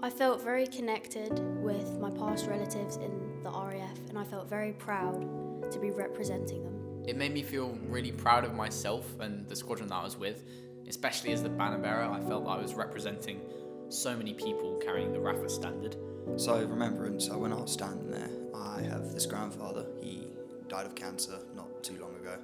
I felt very connected with my past relatives in the RAF, and I felt very proud to be representing them. It made me feel really proud of myself and the squadron that I was with, especially as the banner bearer. I felt like I was representing so many people carrying the RAF standard. So Remembrance, when I was standing there, I have this grandfather. He died of cancer not too long ago,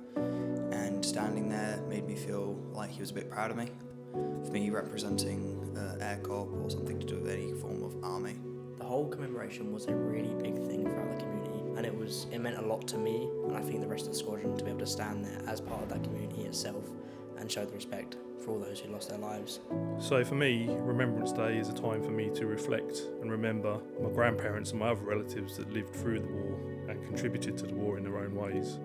and standing there made me feel like he was a bit proud of me. For me, representing Air Corps or something to do with any form of army. The whole commemoration was a really big thing throughout the community, and it meant a lot to me, and I think the rest of the squadron, to be able to stand there as part of that community itself and show the respect for all those who lost their lives. So for me, Remembrance Day is a time for me to reflect and remember my grandparents and my other relatives that lived through the war and contributed to the war in their own ways.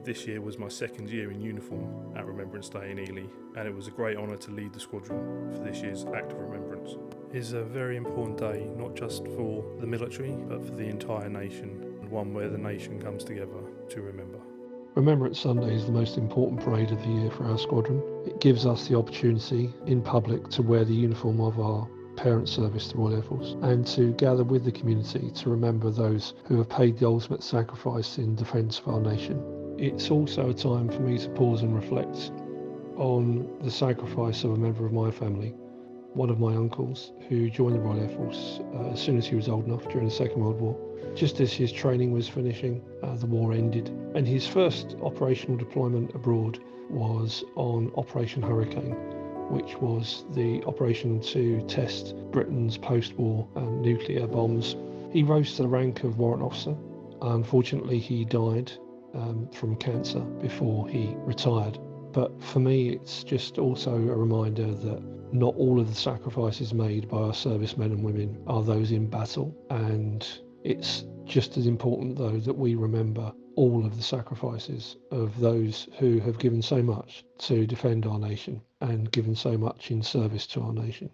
This year was my second year in uniform at Remembrance Day in Ely, and it was a great honour to lead the squadron for this year's Act of Remembrance. It's a very important day, not just for the military, but for the entire nation, and one where the nation comes together to remember. Remembrance Sunday is the most important parade of the year for our squadron. It gives us the opportunity in public to wear the uniform of our parent service, the Royal Air Force, and to gather with the community to remember those who have paid the ultimate sacrifice in defence of our nation. It's also a time for me to pause and reflect on the sacrifice of a member of my family, one of my uncles, who joined the Royal Air Force as soon as he was old enough during the Second World War. Just as his training was finishing, the war ended, and his first operational deployment abroad was on Operation Hurricane, which was the operation to test Britain's post-war nuclear bombs. He rose to the rank of warrant officer. Unfortunately, he died from cancer before he retired. But for me, it's just also a reminder that not all of the sacrifices made by our servicemen and women are those in battle, and it's just as important, though, that we remember all of the sacrifices of those who have given so much to defend our nation and given so much in service to our nation.